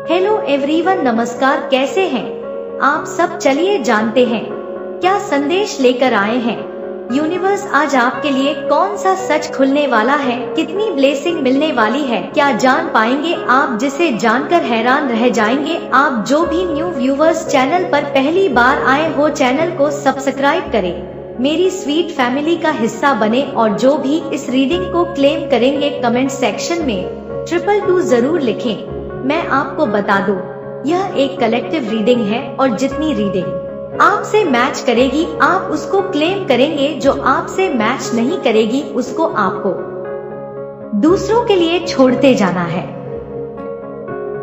Hello everyone, नमस्कार। कैसे हैं आप सब? चलिए जानते हैं क्या संदेश लेकर आए हैं यूनिवर्स। आज आपके लिए कौन सा सच खुलने वाला है, कितनी ब्लेसिंग मिलने वाली है, क्या जान पाएंगे आप, जिसे जानकर हैरान रह जाएंगे आप। जो भी न्यू व्यूवर्स चैनल पर पहली बार आए हो, चैनल को सब्सक्राइब करें, मेरी स्वीट फैमिली का हिस्सा बने और जो भी इस रीडिंग को क्लेम करेंगे कमेंट सेक्शन में 222 जरूर लिखें। मैं आपको बता दूं, यह एक कलेक्टिव रीडिंग है और जितनी रीडिंग आपसे मैच करेगी आप उसको क्लेम करेंगे, जो आपसे मैच नहीं करेगी उसको आपको दूसरों के लिए छोड़ते जाना है।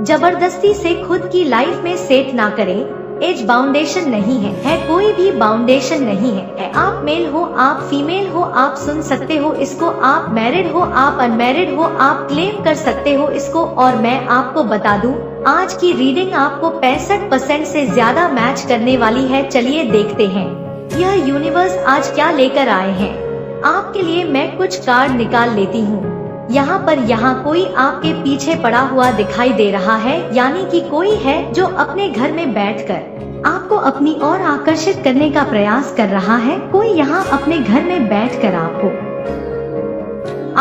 जबरदस्ती से खुद की लाइफ में सेट ना करें। एज बाउंडेशन नहीं है कोई भी बाउंडेशन नहीं है। आप मेल हो, आप फीमेल हो, आप सुन सकते हो इसको, आप मैरिड हो, आप अनमैरिड हो, आप क्लेम कर सकते हो इसको। और मैं आपको बता दूं, आज की रीडिंग आपको 65% से ज्यादा मैच करने वाली है। चलिए देखते हैं यह यूनिवर्स आज क्या लेकर आए हैं आपके लिए। मैं कुछ कार्ड निकाल लेती हूँ। यहाँ कोई आपके पीछे पड़ा हुआ दिखाई दे रहा है, यानी कि कोई है जो अपने घर में बैठकर आपको अपनी ओर आकर्षित करने का प्रयास कर रहा है। कोई यहाँ अपने घर में बैठकर आपको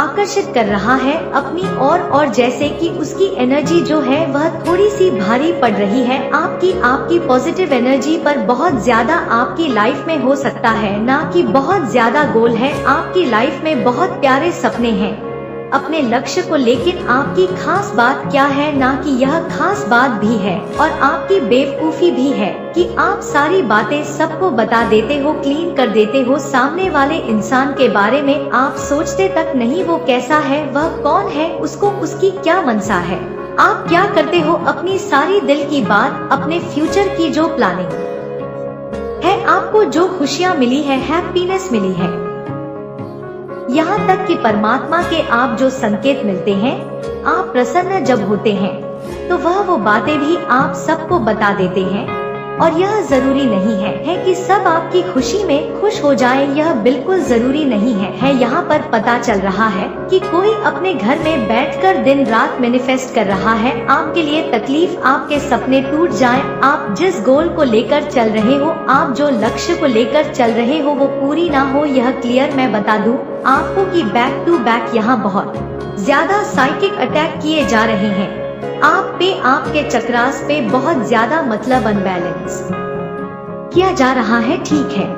आकर्षित कर रहा है अपनी ओर, और जैसे कि उसकी एनर्जी जो है वह थोड़ी सी भारी पड़ रही है आपकी पॉजिटिव एनर्जी पर बहुत ज्यादा आपकी लाइफ में हो सकता है, ना कि बहुत ज्यादा गोल है आपकी लाइफ में, बहुत प्यारे सपने हैं अपने लक्ष्य को। लेकिन आपकी खास बात क्या है, ना कि यह खास बात भी है और आपकी बेवकूफी भी है कि आप सारी बातें सबको बता देते हो, क्लीन कर देते हो सामने वाले इंसान के बारे में। आप सोचते तक नहीं वो कैसा है, वह कौन है, उसको उसकी क्या मनसा है, आप क्या करते हो, अपनी सारी दिल की बात, अपने फ्यूचर की जो प्लानिंग है, आपको जो खुशियाँ मिली है, हैप्पीनेस मिली है, यहाँ तक कि परमात्मा के आप जो संकेत मिलते हैं, आप प्रसन्न जब होते हैं तो वह वो बातें भी आप सबको बता देते हैं। और यह जरूरी नहीं है कि सब आपकी खुशी में खुश हो जाए, यह बिल्कुल जरूरी नहीं है। यहाँ पर पता चल रहा है कि कोई अपने घर में बैठकर दिन रात मैनिफेस्ट कर रहा है आपके लिए तकलीफ, आपके सपने टूट जाएं, आप जिस गोल को लेकर चल रहे हो, आप जो लक्ष्य को लेकर चल रहे हो वो पूरी ना हो। यह क्लियर मैं बता दूं आपको कि बैक टू बैक यहाँ बहुत ज्यादा साइकिक अटैक किए जा रहे हैं आप पे, आपके चक्रास पे बहुत ज्यादा, मतलब अनबैलेंस किया जा रहा है। ठीक है,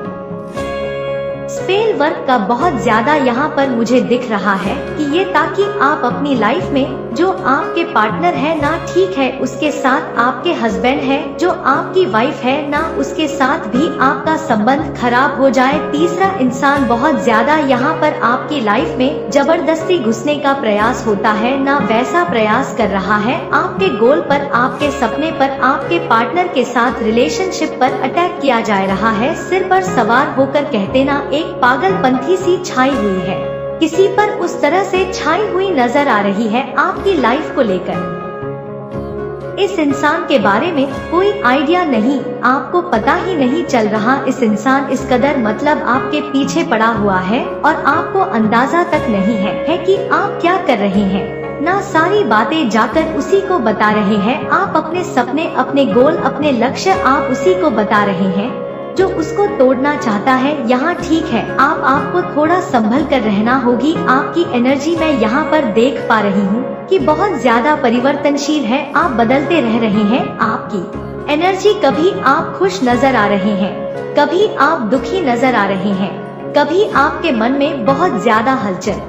स्पेल वर्क का बहुत ज्यादा यहाँ पर मुझे दिख रहा है कि ये ताकि आप अपनी लाइफ में जो आपके पार्टनर है ना, ठीक है, उसके साथ आपके हस्बैंड है, जो आपकी वाइफ है ना, उसके साथ भी आपका संबंध खराब हो जाए। तीसरा इंसान बहुत ज्यादा यहाँ पर आपकी लाइफ में जबरदस्ती घुसने का प्रयास होता है ना, वैसा प्रयास कर रहा है आपके गोल पर, आपके सपने पर, आपके पार्टनर के साथ रिलेशनशिप पर अटैक किया जा रहा है। सिर पर सवार होकर कहते ना, एक पागलपंथी सी छाई हुई है, किसी पर उस तरह से छाई हुई नजर आ रही है आपकी लाइफ को लेकर। इस इंसान के बारे में कोई आइडिया नहीं, आपको पता ही नहीं चल रहा इस इंसान इस कदर मतलब आपके पीछे पड़ा हुआ है और आपको अंदाजा तक नहीं है कि आप क्या कर रहे हैं ना। सारी बातें जाकर उसी को बता रहे हैं आप, अपने सपने, अपने गोल, अपने लक्ष्य आप उसी को बता रहे हैं जो उसको तोड़ना चाहता है। यहाँ ठीक है, आपको थोड़ा संभल कर रहना होगी। आपकी एनर्जी मैं यहाँ पर देख पा रही हूँ कि बहुत ज्यादा परिवर्तनशील है, आप बदलते रह रहे हैं। आपकी एनर्जी, कभी आप खुश नजर आ रहे हैं, कभी आप दुखी नजर आ रहे हैं, कभी आपके मन में बहुत ज्यादा हलचल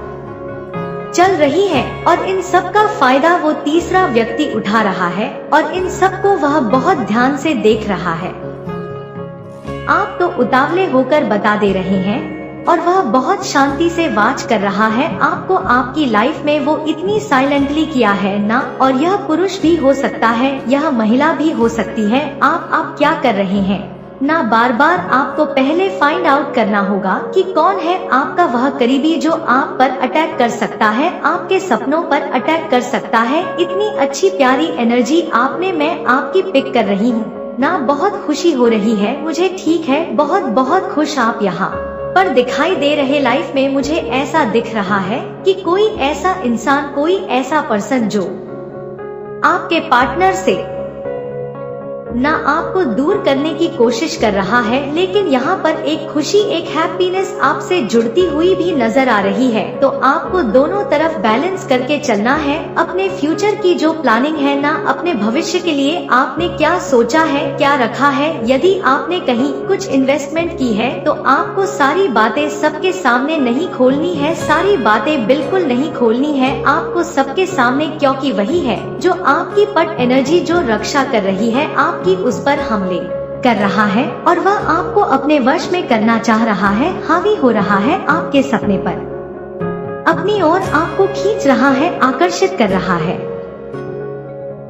चल रही है और इन सब का फायदा वो तीसरा व्यक्ति उठा रहा है और इन सब को वह बहुत ध्यान से देख रहा है। आप तो उतावले होकर बता दे रहे हैं और वह बहुत शांति से वाच कर रहा है आपको। आपकी लाइफ में वो इतनी साइलेंटली किया है ना, और यह पुरुष भी हो सकता है, यह महिला भी हो सकती है। आप क्या कर रहे हैं ना, बार बार आपको पहले फाइंड आउट करना होगा कि कौन है आपका वह करीबी जो आप पर अटैक कर सकता है, आपके सपनों पर अटैक कर सकता है। इतनी अच्छी प्यारी एनर्जी आपने, मैं आपकी पिक कर रही हूँ ना, बहुत खुशी हो रही है मुझे। ठीक है, बहुत बहुत खुश आप यहाँ पर दिखाई दे रहे। लाइफ में मुझे ऐसा दिख रहा है कि कोई ऐसा इंसान, कोई ऐसा पर्सन जो आपके पार्टनर से ना आपको दूर करने की कोशिश कर रहा है, लेकिन यहाँ पर एक खुशी, एक हैप्पीनेस आपसे जुड़ती हुई भी नजर आ रही है। तो आपको दोनों तरफ बैलेंस करके चलना है। अपने फ्यूचर की जो प्लानिंग है ना, अपने भविष्य के लिए आपने क्या सोचा है, क्या रखा है, यदि आपने कहीं कुछ इन्वेस्टमेंट की है तो आपको सारी बातें सबके सामने नहीं खोलनी है, सारी बातें बिल्कुल नहीं खोलनी है आपको सबके सामने, क्योंकि वही है जो आपकी पट एनर्जी जो रक्षा कर रही है, आपकी उस पर हमले कर रहा है और वह आपको अपने वश में करना चाह रहा है, हावी हो रहा है आपके सपने पर, अपनी ओर आपको खींच रहा है, आकर्षित कर रहा है।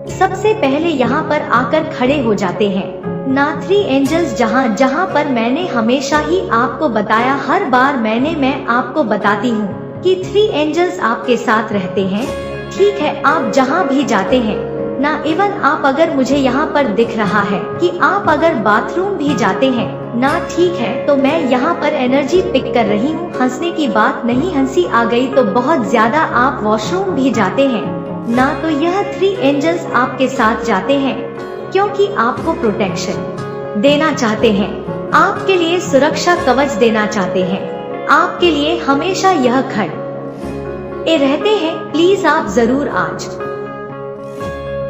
सबसे पहले यहाँ पर आकर खड़े हो जाते हैं ना 3 एंजल्स, जहाँ पर मैंने हमेशा ही आपको बताया, हर बार मैं आपको बताती हूँ कि 3 एंजल्स आपके साथ रहते हैं। ठीक है, आप जहाँ भी जाते हैं ना, इवन आप अगर मुझे यहाँ पर दिख रहा है कि आप अगर बाथरूम भी जाते हैं ना, ठीक है, तो मैं यहाँ पर एनर्जी पिक कर रही हूँ। हंसने की बात नहीं, हंसी आ गई तो बहुत ज्यादा, आप वॉशरूम भी जाते हैं ना, तो यह 3 एंजल्स आपके साथ जाते हैं क्योंकि आपको प्रोटेक्शन देना चाहते हैं, आपके लिए सुरक्षा कवच देना चाहते हैं, आपके लिए हमेशा यह खड़े रहते हैं। प्लीज आप जरूर आज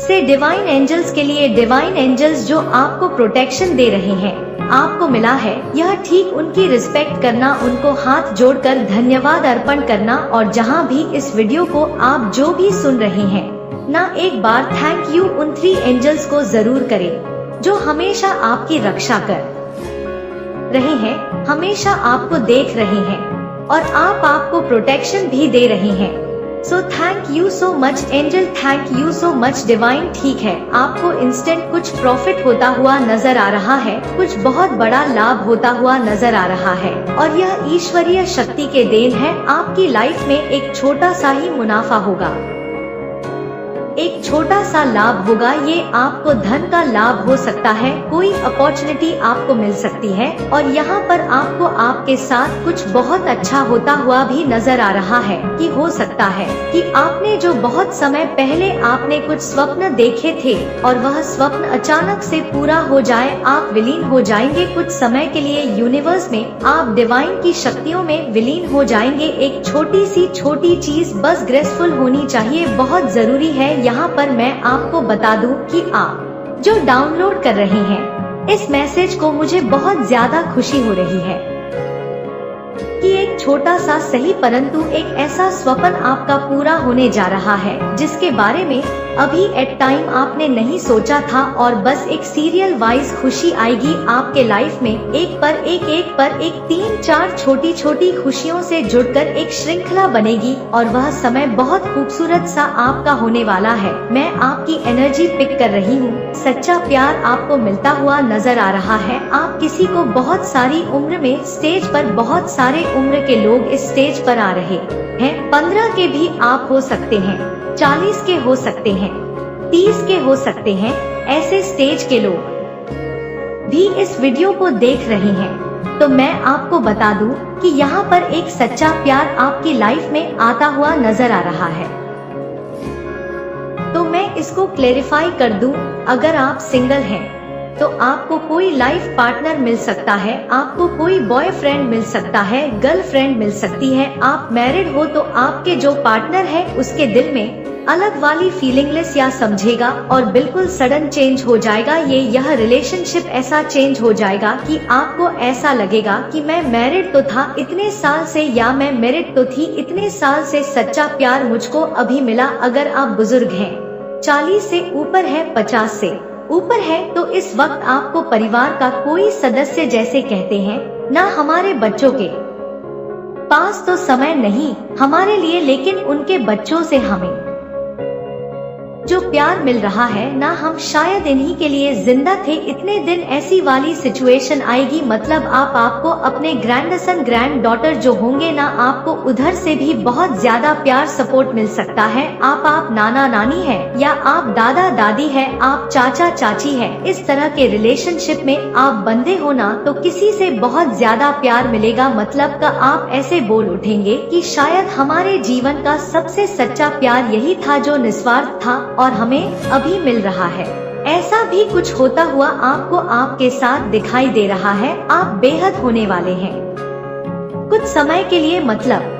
से डिवाइन एंजल्स के लिए, डिवाइन एंजल्स जो आपको प्रोटेक्शन दे रहे हैं, आपको मिला है, यह ठीक उनकी रिस्पेक्ट करना, उनको हाथ जोड़कर धन्यवाद अर्पण करना। और जहां भी इस वीडियो को आप जो भी सुन रहे हैं ना, एक बार थैंक यू उन 3 एंजल्स को जरूर करें जो हमेशा आपकी रक्षा कर रहे हैं, हमेशा आपको देख रहे हैं और आपको प्रोटेक्शन भी दे रहे हैं। So thank you so much angel, thank you so much divine. ठीक है, आपको इंस्टेंट कुछ प्रॉफिट होता हुआ नजर आ रहा है, कुछ बहुत बड़ा लाभ होता हुआ नजर आ रहा है और यह ईश्वरीय शक्ति के देन है। आपकी लाइफ में एक छोटा सा ही मुनाफा होगा, एक छोटा सा लाभ होगा, ये आपको धन का लाभ हो सकता है, कोई अपॉर्चुनिटी आपको मिल सकती है और यहाँ पर आपको आपके साथ कुछ बहुत अच्छा होता हुआ भी नजर आ रहा है कि हो सकता है कि आपने जो बहुत समय पहले आपने कुछ स्वप्न देखे थे और वह स्वप्न अचानक से पूरा हो जाए, आप विलीन हो जाएंगे कुछ समय के लिए यूनिवर्स में, आप डिवाइन की शक्तियों में विलीन हो जाएंगे। एक छोटी सी छोटी चीज बस ग्रेसफुल होनी चाहिए, बहुत जरूरी है। यहाँ पर मैं आपको बता दूं कि आप जो डाउनलोड कर रहे हैं इस मैसेज को, मुझे बहुत ज्यादा खुशी हो रही है कि एक छोटा सा सही परंतु एक ऐसा स्वप्न आपका पूरा होने जा रहा है जिसके बारे में अभी एट टाइम आपने नहीं सोचा था और बस एक सीरियल वाइज खुशी आएगी आपके लाइफ में, एक पर एक 3-4 छोटी छोटी खुशियों से जुड़कर एक श्रृंखला बनेगी और वह समय बहुत खूबसूरत सा आपका होने वाला है। मैं आपकी एनर्जी पिक कर रही हूँ, सच्चा प्यार आपको मिलता हुआ नजर आ रहा है। आप किसी को बहुत सारी उम्र में स्टेज पर, बहुत सारे उम्र के लोग इस स्टेज पर आ रहे हैं, 15 के भी आप हो सकते हैं, 40 के हो सकते हैं, 30 के हो सकते हैं, ऐसे स्टेज के लोग भी इस वीडियो को देख रहे हैं। तो मैं आपको बता दूं कि यहाँ पर एक सच्चा प्यार आपकी लाइफ में आता हुआ नजर आ रहा है। तो मैं इसको क्लेरिफाई कर दूं, अगर आप सिंगल हैं तो आपको कोई लाइफ पार्टनर मिल सकता है, आपको कोई बॉयफ्रेंड मिल सकता है, गर्लफ्रेंड मिल सकती है। आप मैरिड हो तो आपके जो पार्टनर है उसके दिल में अलग वाली फीलिंगलेस या समझेगा और बिल्कुल सडन चेंज हो जाएगा यह रिलेशनशिप, ऐसा चेंज हो जाएगा कि आपको ऐसा लगेगा कि मैं मैरिड तो था इतने साल से, या मैं मैरिड तो थी इतने साल से, सच्चा प्यार मुझको अभी मिला। अगर आप बुजुर्ग हैं, 40 से ऊपर है, 50 से ऊपर है, तो इस वक्त आपको परिवार का कोई सदस्य, जैसे कहते हैं ना, हमारे बच्चों के पास तो समय नहीं हमारे लिए, लेकिन उनके बच्चों से हमें जो प्यार मिल रहा है ना, हम शायद इन्हीं के लिए जिंदा थे इतने दिन। ऐसी वाली सिचुएशन आएगी, मतलब आपको अपने ग्रैंडसन ग्रैंड डॉटर जो होंगे ना, आपको उधर से भी बहुत ज्यादा प्यार सपोर्ट मिल सकता है। आप नाना नानी है, या आप दादा दादी है, आप चाचा चाची है, इस तरह के रिलेशनशिप में आप बंधे हो ना, तो किसी से बहुत ज्यादा प्यार मिलेगा। मतलब का आप ऐसे बोल उठेंगे कि शायद हमारे जीवन का सबसे सच्चा प्यार यही था जो निस्वार्थ था, और हमें अभी मिल रहा है। ऐसा भी कुछ होता हुआ आपको आपके साथ दिखाई दे रहा है। आप बेहद होने वाले हैं कुछ समय के लिए, मतलब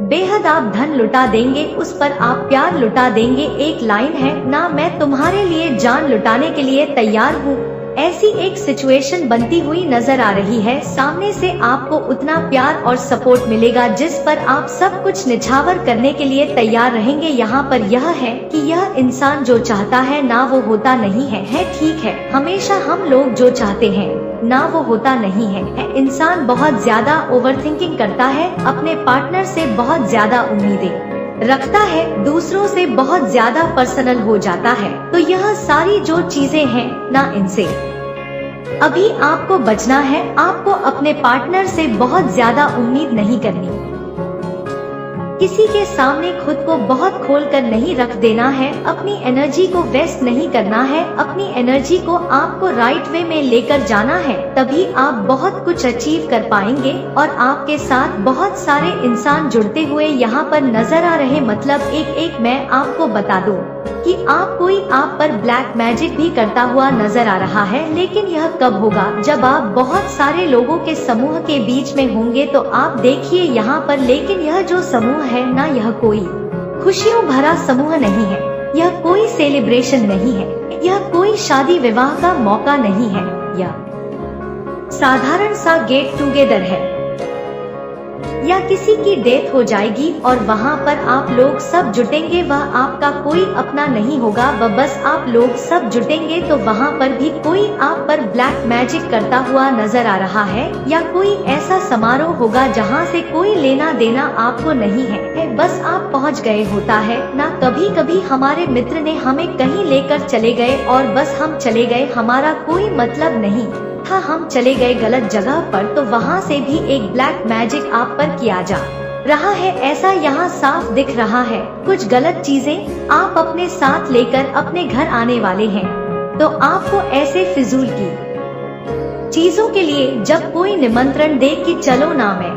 बेहद आप धन लुटा देंगे, उस पर आप प्यार लुटा देंगे। एक लाइन है ना, मैं तुम्हारे लिए जान लुटाने के लिए तैयार हूँ। ऐसी एक सिचुएशन बनती हुई नजर आ रही है। सामने से आपको उतना प्यार और सपोर्ट मिलेगा जिस पर आप सब कुछ निछावर करने के लिए तैयार रहेंगे। यहाँ पर यह है कि यह इंसान जो चाहता है ना वो होता नहीं है। ठीक है, हमेशा हम लोग जो चाहते हैं ना वो होता नहीं है। इंसान बहुत ज्यादा ओवरथिंकिंग करता है, अपने पार्टनर से बहुत ज्यादा उम्मीदें रखता है, दूसरों से बहुत ज्यादा पर्सनल हो जाता है। तो यह सारी जो चीजें हैं ना, इनसे अभी आपको बचना है। आपको अपने पार्टनर से बहुत ज्यादा उम्मीद नहीं करनी, किसी के सामने खुद को बहुत खोलकर नहीं रख देना है, अपनी एनर्जी को वेस्ट नहीं करना है। अपनी एनर्जी को आपको राइट वे में लेकर जाना है, तभी आप बहुत कुछ अचीव कर पाएंगे। और आपके साथ बहुत सारे इंसान जुड़ते हुए यहाँ पर नजर आ रहे। मतलब एक मैं आपको बता दूं कि कोई आप पर ब्लैक मैजिक भी करता हुआ नजर आ रहा है। लेकिन यह कब होगा? जब आप बहुत सारे लोगों के समूह के बीच में होंगे तो आप देखिए यहाँ पर। लेकिन यह जो समूह है ना, यह कोई खुशियों भरा समूह नहीं है, यह कोई सेलिब्रेशन नहीं है, यह कोई शादी विवाह का मौका नहीं है, यह साधारण सा गेट टुगेदर है या किसी की डेथ हो जाएगी और वहाँ पर आप लोग सब जुटेंगे। वह आपका कोई अपना नहीं होगा, वह बस आप लोग सब जुटेंगे। तो वहाँ पर भी कोई आप पर ब्लैक मैजिक करता हुआ नजर आ रहा है, या कोई ऐसा समारोह होगा जहाँ से कोई लेना देना आपको नहीं है, बस आप पहुँच गए होता है ना। कभी कभी हमारे मित्र ने हमें कहीं लेकर चले गए और बस हम चले गए, हमारा कोई मतलब नहीं था, हम चले गए गलत जगह पर, तो वहाँ से भी एक ब्लैक मैजिक आप पर किया जा रहा है। ऐसा यहाँ साफ दिख रहा है। कुछ गलत चीजें आप अपने साथ लेकर अपने घर आने वाले हैं। तो आपको ऐसे फिजूल की चीजों के लिए जब कोई निमंत्रण दे कि चलो ना, मैं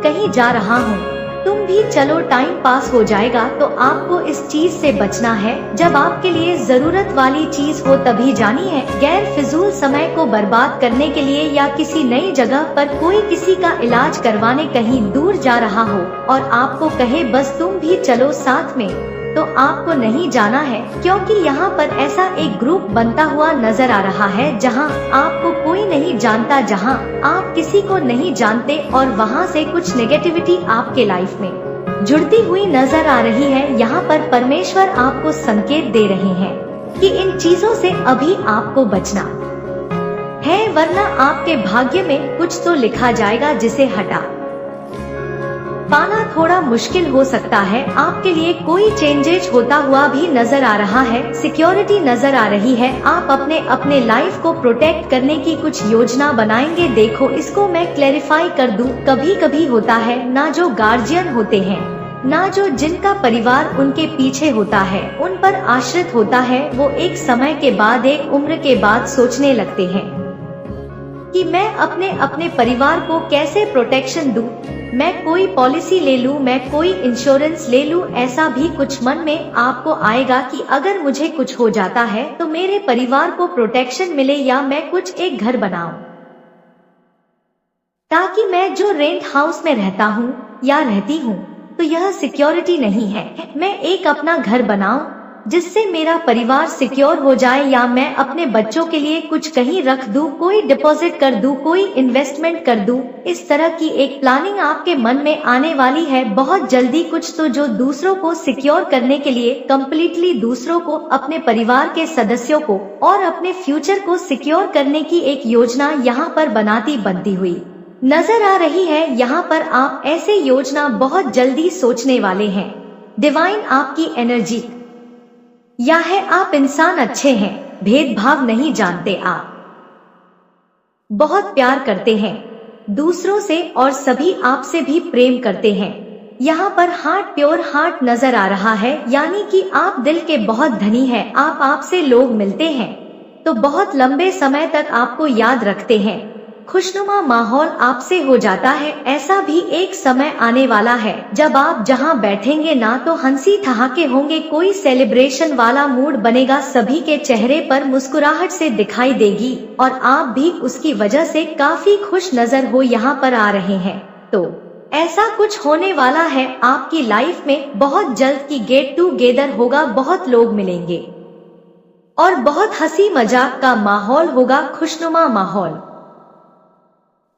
कहीं जा रहा हूँ, तुम भी चलो, टाइम पास हो जाएगा, तो आपको इस चीज से बचना है। जब आपके लिए जरूरत वाली चीज हो तभी जानी है। गैर फिजूल समय को बर्बाद करने के लिए या किसी नई जगह पर कोई किसी का इलाज करवाने कहीं दूर जा रहा हो और आपको कहे बस तुम भी चलो साथ में, तो आपको नहीं जाना है। क्योंकि यहाँ पर ऐसा एक ग्रुप बनता हुआ नजर आ रहा है जहाँ आपको कोई नहीं जानता, जहाँ आप किसी को नहीं जानते, और वहाँ से कुछ नेगेटिविटी आपके लाइफ में जुड़ती हुई नजर आ रही है। यहाँ पर परमेश्वर आपको संकेत दे रहे हैं कि इन चीजों से अभी आपको बचना है, वरना आपके भाग्य में कुछ तो लिखा जाएगा जिसे हटा पाना थोड़ा मुश्किल हो सकता है। आपके लिए कोई चेंजेस होता हुआ भी नजर आ रहा है, सिक्योरिटी नजर आ रही है। आप अपने लाइफ को प्रोटेक्ट करने की कुछ योजना बनाएंगे। देखो, इसको मैं क्लैरिफाई कर दूं, कभी कभी होता है ना, जो गार्जियन होते हैं ना, जो जिनका परिवार उनके पीछे होता है, उन पर आश्रित होता है, वो एक समय के बाद, एक उम्र के बाद सोचने लगते हैं कि मैं अपने परिवार को कैसे प्रोटेक्शन दूं, मैं कोई पॉलिसी ले लूं, मैं कोई इंश्योरेंस ले लूं। ऐसा भी कुछ मन में आपको आएगा कि अगर मुझे कुछ हो जाता है तो मेरे परिवार को प्रोटेक्शन मिले, या मैं कुछ एक घर बनाऊं ताकि मैं जो रेंट हाउस में रहता हूं या रहती हूं तो यह सिक्योरिटी नहीं है। मैं एक अपना घर बनाऊं जिससे मेरा परिवार सिक्योर हो जाए, या मैं अपने बच्चों के लिए कुछ कहीं रख दूं, कोई डिपॉजिट कर दूं, कोई इन्वेस्टमेंट कर दूं। इस तरह की एक प्लानिंग आपके मन में आने वाली है बहुत जल्दी। कुछ तो जो दूसरों को सिक्योर करने के लिए, कंप्लीटली दूसरों को, अपने परिवार के सदस्यों को और अपने फ्यूचर को सिक्योर करने की एक योजना यहाँ पर बनती हुई नजर आ रही है। यहाँ पर आप ऐसे योजना बहुत जल्दी सोचने वाले हैं। डिवाइन आपकी एनर्जी या है, आप इंसान अच्छे हैं, भेदभाव नहीं जानते, आप बहुत प्यार करते हैं दूसरों से और सभी आपसे भी प्रेम करते हैं। यहाँ पर हार्ट, प्योर हार्ट नजर आ रहा है, यानी कि आप दिल के बहुत धनी हैं। आपसे लोग मिलते हैं तो बहुत लंबे समय तक आपको याद रखते हैं। खुशनुमा माहौल आपसे हो जाता है। ऐसा भी एक समय आने वाला है जब आप जहां बैठेंगे ना तो हंसी ठहाके होंगे, कोई सेलिब्रेशन वाला मूड बनेगा, सभी के चेहरे पर मुस्कुराहट से दिखाई देगी और आप भी उसकी वजह से काफी खुश नजर हो यहाँ पर आ रहे हैं। तो ऐसा कुछ होने वाला है आपकी लाइफ में बहुत जल्द की गेट टूगेदर होगा, बहुत लोग मिलेंगे और बहुत हंसी मजाक का माहौल होगा, खुशनुमा माहौल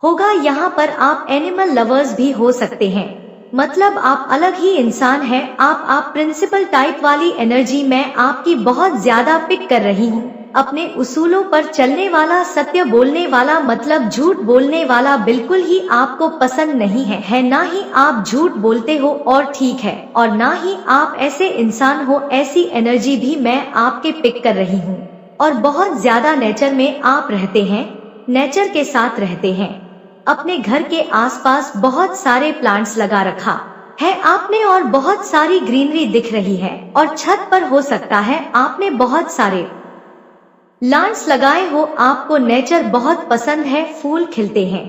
होगा। यहाँ पर आप एनिमल लवर्स भी हो सकते हैं, मतलब आप अलग ही इंसान हैं। आप प्रिंसिपल टाइप वाली एनर्जी मैं आपकी बहुत ज्यादा पिक कर रही हूँ। अपने उसूलों पर चलने वाला, सत्य बोलने वाला, मतलब झूठ बोलने वाला बिल्कुल ही आपको पसंद नहीं है ना ही आप झूठ बोलते हो और ठीक है, और ना ही आप ऐसे इंसान हो। ऐसी एनर्जी भी मैं आपके पिक कर रही हूँ और बहुत ज्यादा नेचर में आप रहते हैं, नेचर के साथ रहते हैं। अपने घर के आसपास बहुत सारे प्लांट्स लगा रखा है आपने और बहुत सारी ग्रीनरी दिख रही है, और छत पर हो सकता है आपने बहुत सारे प्लांट्स लगाए हो। आपको नेचर बहुत पसंद है, फूल खिलते हैं।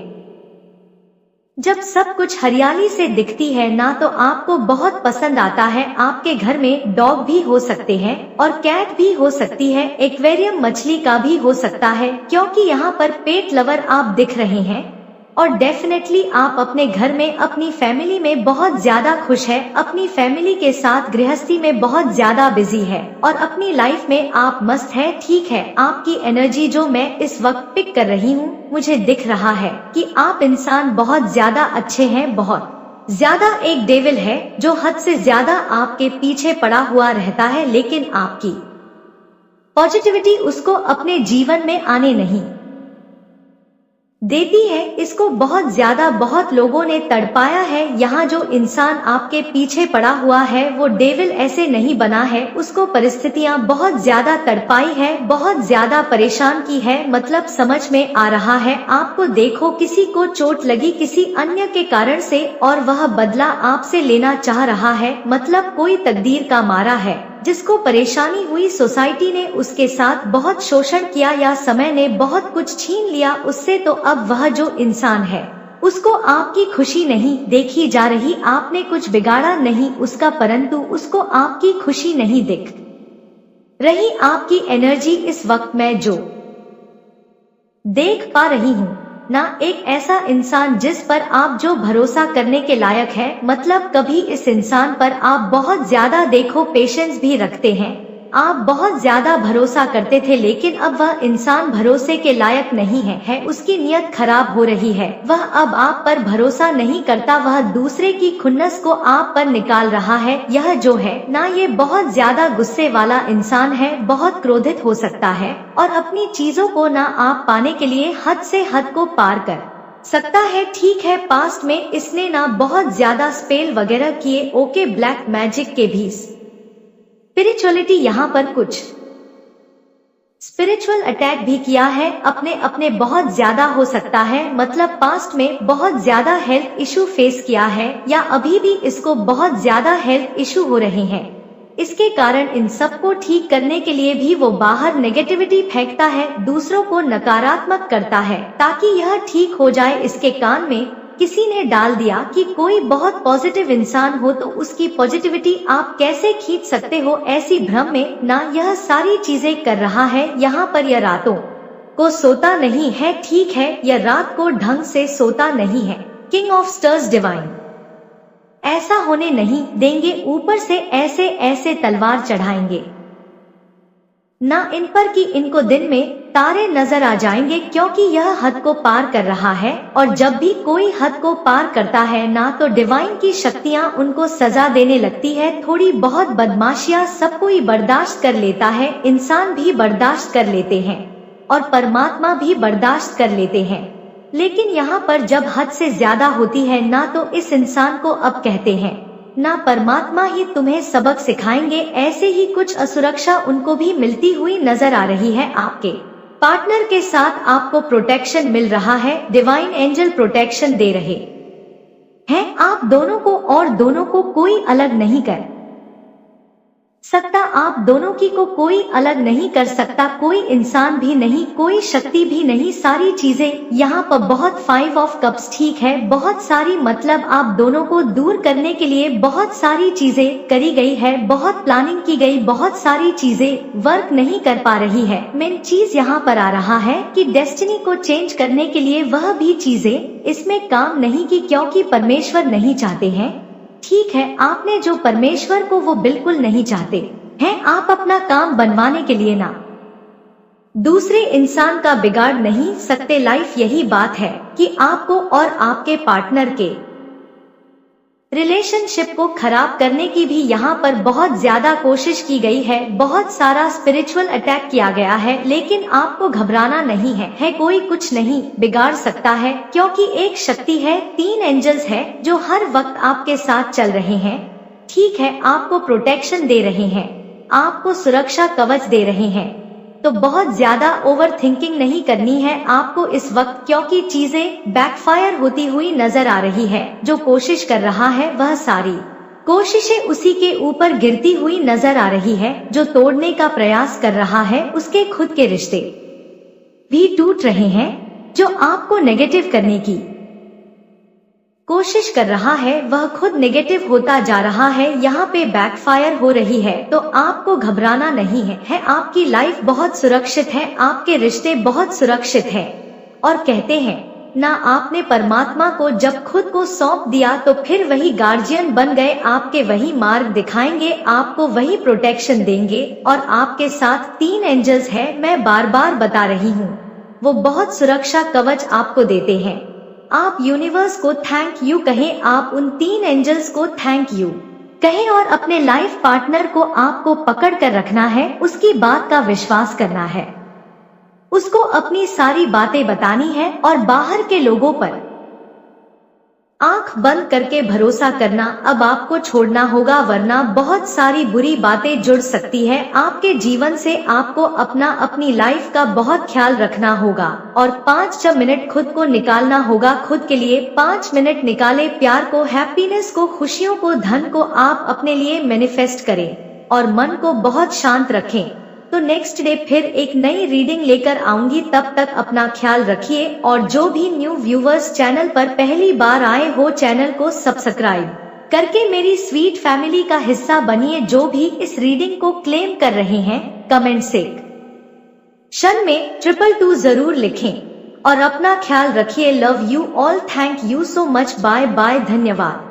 जब सब कुछ हरियाली से दिखती है ना तो आपको बहुत पसंद आता है। आपके घर में डॉग भी हो सकते हैं और कैट भी हो सकती है, एक्वेरियम मछली का भी हो सकता है, क्योंकि यहाँ पर पेट लवर आप दिख रहे हैं। और डेफिनेटली आप अपने घर में अपनी फैमिली में बहुत ज्यादा खुश है, अपनी फैमिली के साथ गृहस्थी में बहुत ज्यादा बिजी है और अपनी लाइफ में आप मस्त है। ठीक है, आपकी एनर्जी जो मैं इस वक्त पिक कर रही हूँ, मुझे दिख रहा है कि आप इंसान बहुत ज्यादा अच्छे हैं, बहुत ज्यादा। एक डेविल है जो हद से ज्यादा आपके पीछे पड़ा हुआ रहता है, लेकिन आपकी पॉजिटिविटी उसको अपने जीवन में आने नहीं देती है। इसको बहुत ज्यादा बहुत लोगों ने तड़पाया है। यहाँ जो इंसान आपके पीछे पड़ा हुआ है वो डेविल ऐसे नहीं बना है, उसको परिस्थितियाँ बहुत ज्यादा तड़पाई है, बहुत ज्यादा परेशान की है। मतलब समझ में आ रहा है आपको। देखो, किसी को चोट लगी किसी अन्य के कारण से और वह बदला आपसे लेना चाह रहा है, मतलब कोई तकदीर का मारा है जिसको परेशानी हुई, सोसाइटी ने उसके साथ बहुत शोषण किया या समय ने बहुत कुछ छीन लिया उससे। तो अब वह जो इंसान है उसको आपकी खुशी नहीं देखी जा रही, आपने कुछ बिगाड़ा नहीं उसका, परंतु उसको आपकी खुशी नहीं दिख रही। आपकी एनर्जी इस वक्त मैं जो देख पा रही हूँ ना, एक ऐसा इंसान जिस पर आप जो भरोसा करने के लायक है, मतलब कभी इस इंसान पर आप बहुत ज्यादा देखो पेशेंस भी रखते हैं, आप बहुत ज्यादा भरोसा करते थे, लेकिन अब वह इंसान भरोसे के लायक नहीं है, उसकी नीयत खराब हो रही है, वह अब आप पर भरोसा नहीं करता, वह दूसरे की खुन्नस को आप पर निकाल रहा है। यह जो है ना, ये बहुत ज्यादा गुस्से वाला इंसान है, बहुत क्रोधित हो सकता है और अपनी चीजों को ना आप पाने के लिए हद से हद को पार कर सकता है। ठीक है, पास्ट में इसने ना बहुत ज्यादा स्पेल वगैरह किए, ओके, ब्लैक मैजिक के भी स्पिरिचुअलिटी यहाँ पर कुछ स्पिरिचुअल अटैक भी किया है, अपने अपने बहुत ज्यादा हो सकता है, मतलब पास्ट में बहुत ज्यादा हेल्थ इशू फेस किया है या अभी भी इसको बहुत ज्यादा हेल्थ इशू हो रहे हैं। इसके कारण इन सबको ठीक करने के लिए भी वो बाहर नेगेटिविटी फेंकता है, दूसरों को नकारात्मक करता है ताकि यह ठीक हो जाए। इसके कान में किसी ने डाल दिया कि कोई बहुत पॉजिटिव इंसान हो तो उसकी पॉजिटिविटी आप कैसे खींच सकते हो, ऐसी भ्रम में ना यह सारी चीजें कर रहा है। यहाँ पर यह रातों को सोता नहीं है, ठीक है, यह रात को ढंग से सोता नहीं है। किंग ऑफ स्टार्स डिवाइन ऐसा होने नहीं देंगे, ऊपर से ऐसे ऐसे तलवार चढ़ाएंगे ना इन पर कि इनको दिन में तारे नजर आ जाएंगे, क्योंकि यह हद को पार कर रहा है। और जब भी कोई हद को पार करता है ना तो डिवाइन की शक्तियां उनको सजा देने लगती है। थोड़ी बहुत बदमाशियां सब कोई बर्दाश्त कर लेता है, इंसान भी बर्दाश्त कर लेते हैं और परमात्मा भी बर्दाश्त कर लेते हैं, लेकिन यहाँ पर जब हद से ज्यादा होती है ना तो इस इंसान को अब कहते हैं ना परमात्मा ही तुम्हें सबक सिखाएंगे। ऐसे ही कुछ असुरक्षा उनको भी मिलती हुई नजर आ रही है। आपके पार्टनर के साथ आपको प्रोटेक्शन मिल रहा है, डिवाइन एंजल प्रोटेक्शन दे रहे हैं आप दोनों को, और दोनों को कोई अलग नहीं कर सकता आप दोनों की को कोई अलग नहीं कर सकता, कोई इंसान भी नहीं, कोई शक्ति भी नहीं, सारी चीजें यहाँ पर बहुत 5 ऑफ कप्स ठीक है, बहुत सारी मतलब आप दोनों को दूर करने के लिए बहुत सारी चीजें करी गई है, बहुत प्लानिंग की गई, बहुत सारी चीजें वर्क नहीं कर पा रही है। मेन चीज यहाँ पर आ रहा है कि डेस्टिनी को चेंज करने के लिए वह भी चीजें इसमें काम नहीं की, क्योंकि परमेश्वर नहीं चाहते हैं। ठीक है, आपने जो परमेश्वर को वो बिल्कुल नहीं चाहते हैं, आप अपना काम बनवाने के लिए ना दूसरे इंसान का बिगाड़ नहीं सकते। लाइफ यही बात है कि आपको और आपके पार्टनर के रिलेशनशिप को खराब करने की भी यहाँ पर बहुत ज्यादा कोशिश की गई है, बहुत सारा स्पिरिचुअल अटैक किया गया है, लेकिन आपको घबराना नहीं है कोई कुछ नहीं बिगाड़ सकता है, क्योंकि एक शक्ति है, 3 एंजल्स है जो हर वक्त आपके साथ चल रहे हैं। ठीक है, आपको प्रोटेक्शन दे रहे हैं, आपको सुरक्षा कवच दे रहे हैं, तो बहुत ज्यादा ओवर थिंकिंग नहीं करनी है आपको इस वक्त, क्योंकि चीजें बैकफायर होती हुई नजर आ रही है। जो कोशिश कर रहा है वह सारी कोशिशें उसी के ऊपर गिरती हुई नजर आ रही है। जो तोड़ने का प्रयास कर रहा है उसके खुद के रिश्ते भी टूट रहे हैं। जो आपको नेगेटिव करने की कोशिश कर रहा है वह खुद नेगेटिव होता जा रहा है, यहाँ पे बैकफायर हो रही है, तो आपको घबराना नहीं है आपकी लाइफ बहुत सुरक्षित है, आपके रिश्ते बहुत सुरक्षित है। और कहते हैं ना, आपने परमात्मा को जब खुद को सौंप दिया तो फिर वही गार्जियन बन गए, आपके वही मार्ग दिखाएंगे, आपको वही प्रोटेक्शन देंगे, और आपके साथ 3 एंजल्स है, मैं बार बार बता रही हूँ, वो बहुत सुरक्षा कवच आपको देते हैं। आप यूनिवर्स को थैंक यू कहें, आप उन 3 एंजल्स को थैंक यू कहें, और अपने लाइफ पार्टनर को आपको पकड़ कर रखना है, उसकी बात का विश्वास करना है, उसको अपनी सारी बातें बतानी है, और बाहर के लोगों पर आंख बंद करके भरोसा करना अब आपको छोड़ना होगा, वरना बहुत सारी बुरी बातें जुड़ सकती है आपके जीवन से। आपको अपनी लाइफ का बहुत ख्याल रखना होगा, और 5 मिनट खुद को निकालना होगा, खुद के लिए 5 मिनट निकाले, प्यार को, हैप्पीनेस को, खुशियों को, धन को आप अपने लिए मैनिफेस्ट करें, और मन को बहुत शांत रखें। तो नेक्स्ट डे फिर एक नई रीडिंग लेकर आऊंगी, तब तक अपना ख्याल रखिए, और जो भी न्यू व्यूवर्स चैनल पर पहली बार आए हो, चैनल को सब्सक्राइब करके मेरी स्वीट फैमिली का हिस्सा बनिए। जो भी इस रीडिंग को क्लेम कर रहे हैं, कमेंट सेक्शन में 222 जरूर लिखें, और अपना ख्याल रखिए। Love you all, thank you so much, bye bye, धन्यवाद।